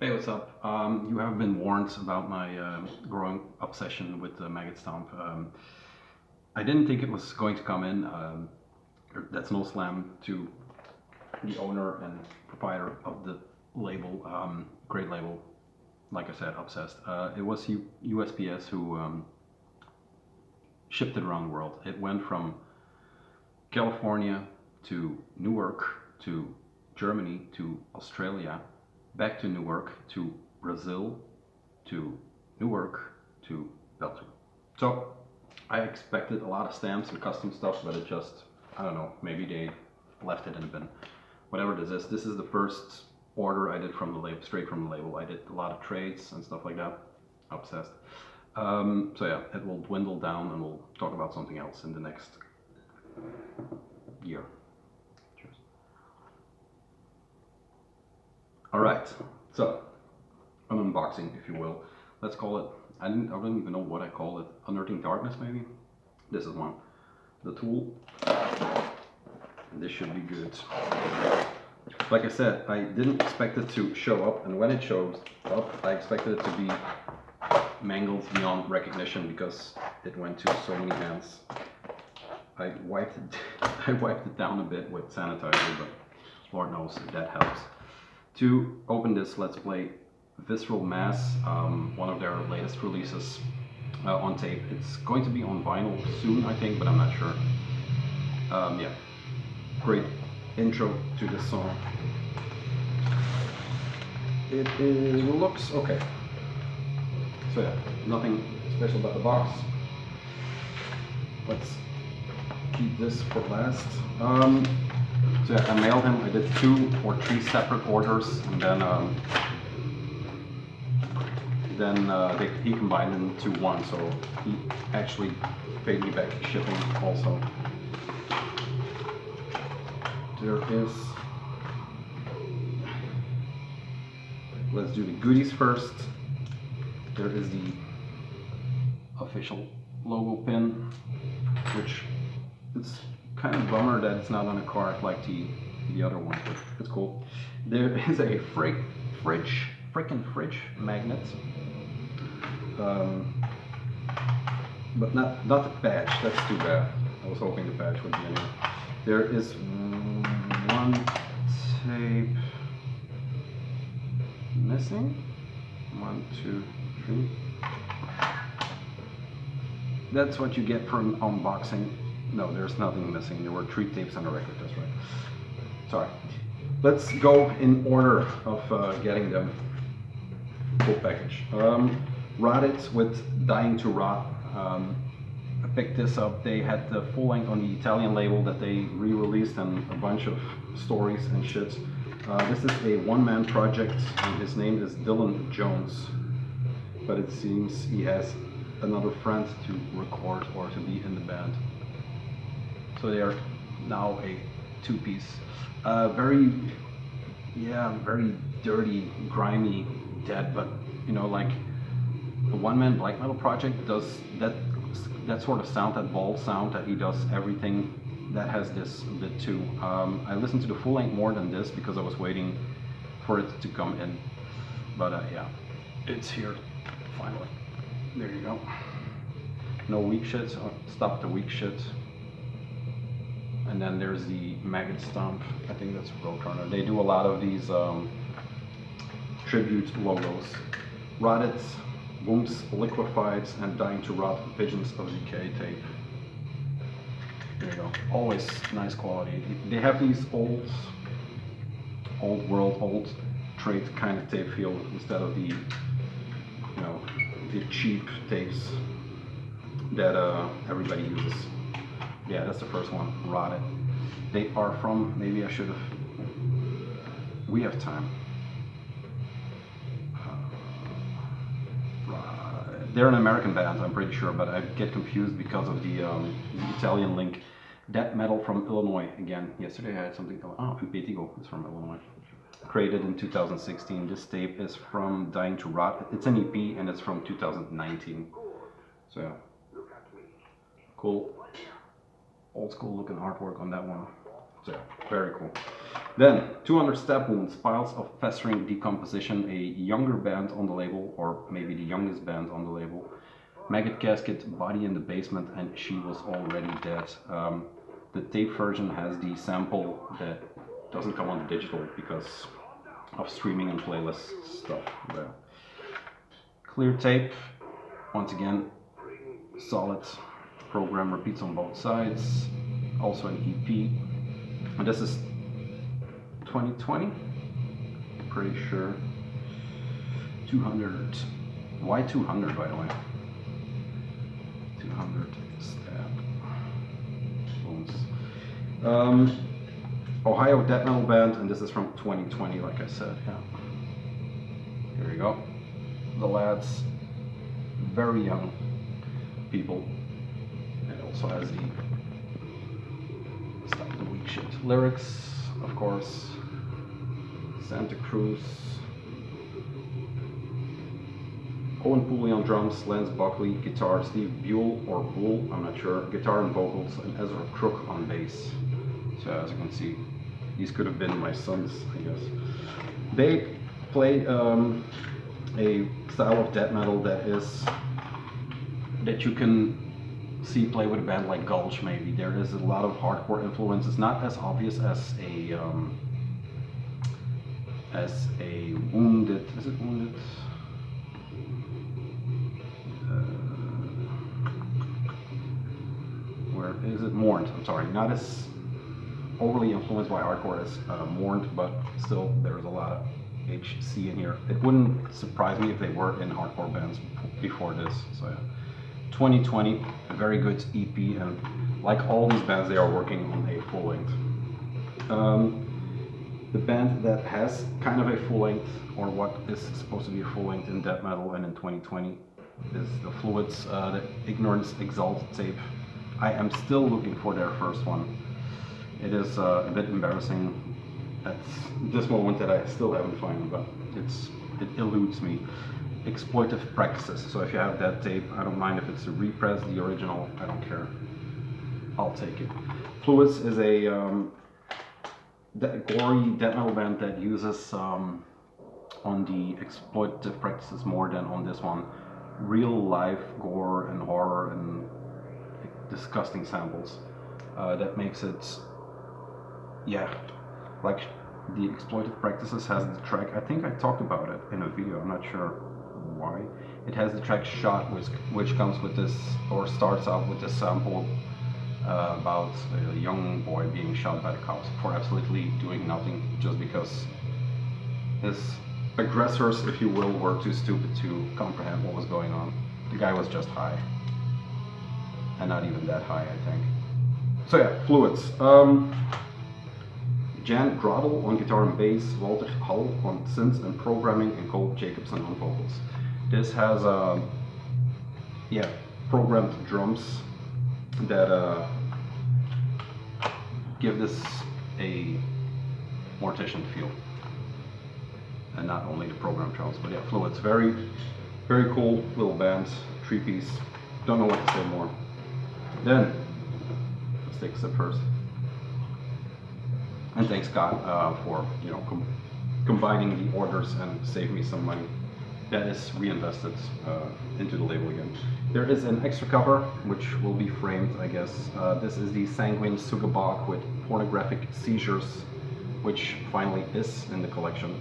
Hey, what's up? You have been warned about my growing obsession with the Maggot Stomp. I didn't think it was going to come in. That's no slam to the owner and proprietor of the label, great label. Like I said, obsessed. It was USPS who shipped it around the world. It went from California to Newark to Germany to Australia, back to Newark to Brazil to Newark to Belgium. So I expected a lot of stamps and custom stuff, but it just, I don't know, maybe they left it in a bin. Whatever this is the first order I did from the label, straight from the label. I did a lot of trades and stuff like that. Obsessed. So yeah, it will dwindle down and we'll talk about something else in the next year. Cheers. All right, so an unboxing, if you will. Let's call it, I don't even know what I call it. Unearthing darkness, maybe? This is one. The tool. This should be good. Like I said, I didn't expect it to show up, and when it shows up, I expected it to be mangled beyond recognition because it went to so many hands. I wiped it down a bit with sanitizer, but Lord knows if that helps. To open this Let's Play, Visceral Mass, one of their latest releases on tape. It's going to be on vinyl soon, I think, but I'm not sure. Yeah, great intro to this song. It looks okay. So yeah, nothing special about the box. Let's keep this for last. So yeah, I mailed him. I did 2 or 3 separate orders, and then he combined them into one. So he actually paid me back shipping also. There is. Let's do the goodies first. There is the official logo pin, which it's kind of bummer that it's not on a card like the other one, but it's cool. There is a frickin' fridge magnet, but not the patch. That's too bad. I was hoping the patch would be in here. There is one tape missing. 1, 2, 3. That's what you get from unboxing. No, there's nothing missing. There were 3 tapes on the record, that's right. Sorry. Let's go in order of getting them. Full package. Rotted with Dying to Rot. I picked this up. They had the full length on the Italian label that they re-released and a bunch of stories and shit. This is a one-man project and his name is Dylan Jones. But it seems he has another friend to record or to be in the band. So they are now a 2-piece. Very dirty, grimy, dead, but you know, like a one-man black metal project does that sort of sound, that ball sound that he does everything. That has this bit too. I listened to the full length more than this because I was waiting for it to come in. But yeah, it's here finally. There you go. No weak shit. Stop the weak shit. And then there's the Maggot Stomp. I think that's Roadrunner. They do a lot of these tribute logos. Rotted, Womps, Liquefied, and Dying to Rot, Visions of Decay tape. There you go. Always nice quality. They have these old world, old trade kind of tape feel instead of the cheap tapes that everybody uses. Yeah, that's the first one, Rotted. They are from, maybe I should have, we have time. They're an American band, I'm pretty sure, but I get confused because of the Italian link. Death metal from Illinois, again. Yesterday I had something called, Impetigo is from Illinois. Created in 2016. This tape is from Dying to Rot. It's an EP and it's from 2019. So yeah. Cool. Old school looking artwork on that one. So yeah, very cool. Then 200 Stab Wounds, Piles of Festering Decomposition, a younger band on the label, or maybe the youngest band on the label. Maggot Casket, Body in the Basement, and She Was Already Dead. The tape version has the sample that doesn't come on digital because of streaming and playlist stuff. But clear tape, once again, solid. Program repeats on both sides. Also an EP. And this is 2020, pretty sure. 200. Why 200, by the way? 200 Stab Wounds. Ohio death metal band, and this is from 2020, like I said. Yeah. Here we go. The lads, very young people. It also has the Stop the Weak Shit lyrics, of course. Santa Cruz. Owen Pooley on drums, Lance Buckley guitar, Steve Buell or Bull, I'm not sure, guitar and vocals, and Ezra Crook on bass. So as you can see, these could have been my sons, I guess. They play a style of death metal that you can see play with a band like Gulch maybe. There is a lot of hardcore influence. It's not as obvious as a Wounded. Is it Wounded? Where is it? Mourned. I'm sorry. Not as overly influenced by hardcore as Mourned, but still there's a lot of HC in here. It wouldn't surprise me if they were in hardcore bands before this. So yeah. 2020, a very good EP, and like all these bands, they are working on a full length. The band that has kind of a full length, or what is supposed to be a full length in death metal and in 2020, is the Fluids, the Ignorance Exalt tape. I am still looking for their first one. It is a bit embarrassing at this moment that I still haven't found it, but it eludes me. Exploitive Practices. So if you have that tape, I don't mind if it's a repress, the original, I don't care. I'll take it. Fluids is a gory death metal band that uses on the Exploitive Practices more than on this one real life gore and horror and disgusting samples. That makes it, yeah, like the Exploitive Practices has the track, I think I talked about it in a video, I'm not sure why. It has the track Shot, which comes with this, or starts out with this sample about a young boy being shot by the cops for absolutely doing nothing, just because his aggressors, if you will, were too stupid to comprehend what was going on. The guy was just high, and not even that high, I think. So yeah, Fluids. Jan Grodel on guitar and bass, Walter Hull on synths and programming, and Cole Jacobson on vocals. This has programmed drums that give this a Mortician feel, and not only the programmed drums, but yeah, Fluids, very, very cool little band, 3-piece. Don't know what to say more. Then let's take a sip first. And thanks God for combining the orders and save me some money. That is reinvested into the label again. There is an extra cover which will be framed, I guess. This is the Sanguisugabogg with Pornographic Seizures, which finally is in the collection.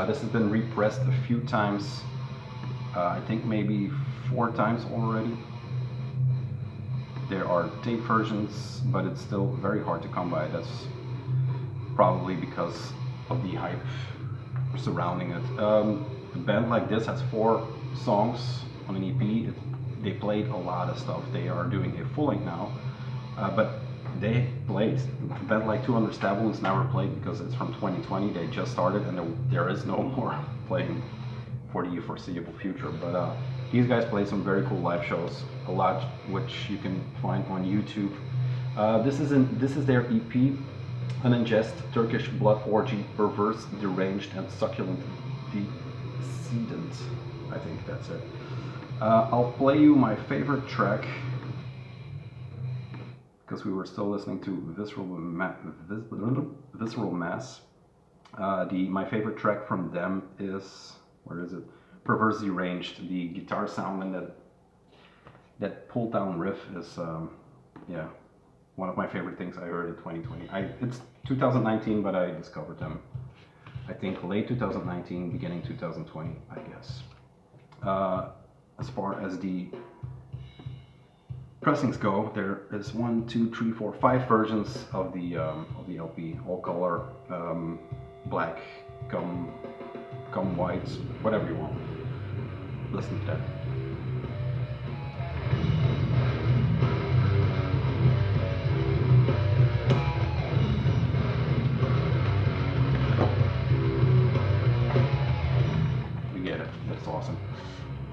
This has been repressed a few times, I think maybe 4 times already. There are tape versions, but it's still very hard to come by. That's probably because of the hype surrounding it. A band like this has 4 songs on an EP. They played a lot of stuff. They are doing a full length now, but they played. A band like 200 Stab Wounds never played because it's from 2020. They just started, and there is no more playing for the foreseeable future. But these guys played some very cool live shows, a lot which you can find on YouTube. This is their EP, An Ingest, Turkish Blood Orgy, Perverse, Deranged, and Succulent Decedent. I think that's it. I'll play you my favorite track, because we were still listening to Visceral Mass. My favorite track from them is, where is it? Perversely Ranged. The guitar sound and that pulled down riff is yeah, one of my favorite things I heard in 2020. It's 2019, but I discovered them I think late 2019, beginning 2020, I guess. As far as the pressings go, there is 1, 2, 3, 4, 5 versions of the LP, all color, black, gum white, whatever you want. Listen to that. You get it. That's awesome.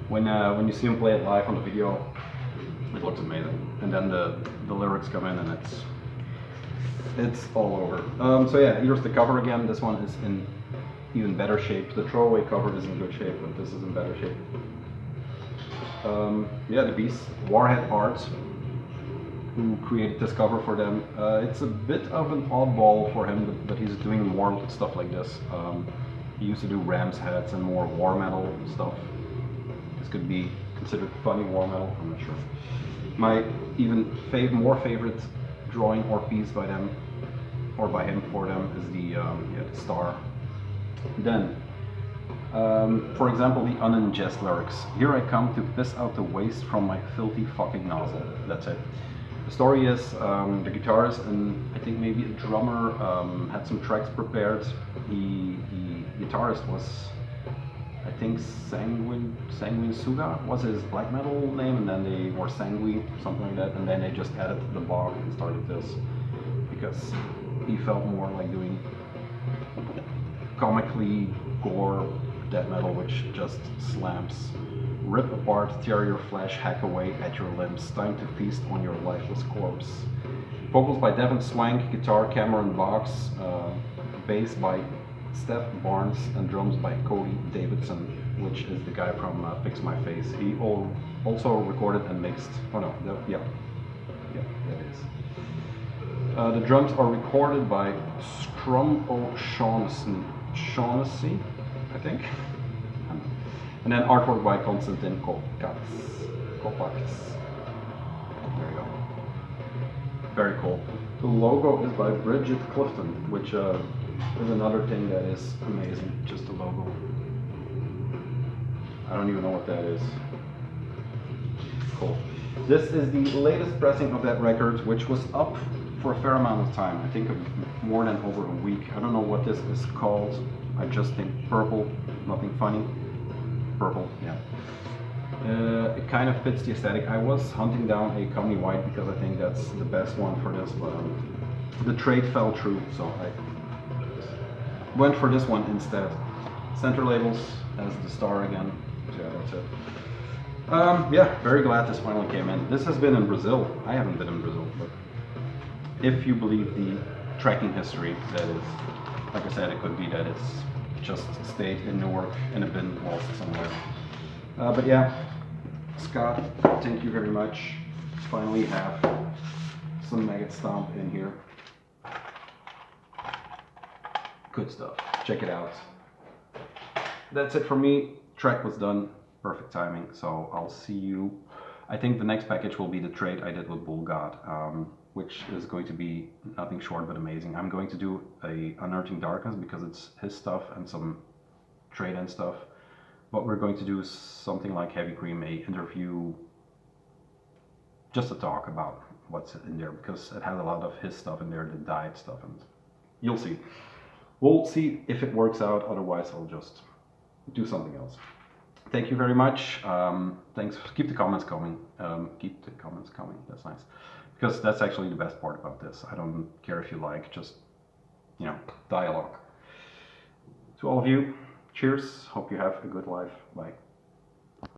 When you see him play it live on the video, it looks amazing. And then the lyrics come in, and it's all over. So yeah, here's the cover again. This one is in even better shape. The throwaway cover is in good shape, but this is in better shape. Yeah, the Beast, Warhead Art, who created this cover for them. It's a bit of an oddball for him, but he's doing more stuff like this. He used to do Ram's heads and more war metal stuff. This could be considered funny war metal, I'm not sure. My even more favorite drawing or piece by them, or by him for them, is the star. Then, for example, the uningest lyrics. Here I come to piss out the waste from my filthy fucking nozzle. That's it. The story is the guitarist and I think maybe a drummer had some tracks prepared. The guitarist was, I think, Sanguisugabogg was his black metal name, and then they were Sangui, something like that, and then they just added the bog and started this because he felt more like doing comically gore death metal, which just slams. Rip apart, tear your flesh, hack away at your limbs. Time to feast on your lifeless corpse. Vocals by Devin Swank, guitar Cameron Boggs, bass by Steph Barnes, and drums by Cody Davidson, which is the guy from Fix My Face. He also recorded and mixed. Oh no, yeah, that is. The drums are recorded by Scrum O'Shaughnessy, I think. And then artwork by Konstantin Kopacz. There you go. Very cool. The logo is by Bridget Clifton, which is another thing that is amazing. Just the logo. I don't even know what that is. Cool. This is the latest pressing of that record, which was up for a fair amount of time. I think more than over a week. I don't know what this is called. I just think purple, nothing funny. Purple, yeah. It kind of fits the aesthetic. I was hunting down a Company White because I think that's the best one for this, but the trade fell through, so I went for this one instead. Center labels as the star again. So yeah, that's it. Yeah, very glad this finally came in. This has been in Brazil. I haven't been in Brazil, but if you believe the tracking history, that is, like I said, it could be that it's just stayed in Newark in a bin lost somewhere. But yeah, Scott, thank you very much. Finally have some Maggot Stomp in here. Good stuff. Check it out. That's it for me. Track was done. Perfect timing. So I'll see you. I think the next package will be the trade I did with Bull God, which is going to be nothing short but amazing. I'm going to do a Unearthing Darkness because it's his stuff and some trade-in stuff. But we're going to do something like Heavy Cream, a interview, just to talk about what's in there, because it has a lot of his stuff in there, the diet stuff, and you'll see. We'll see if it works out, otherwise I'll just do something else. Thank you very much. Thanks. Keep the comments coming. That's nice. Because that's actually the best part about this. I don't care if you like, just, dialogue. To all of you, cheers. Hope you have a good life. Bye.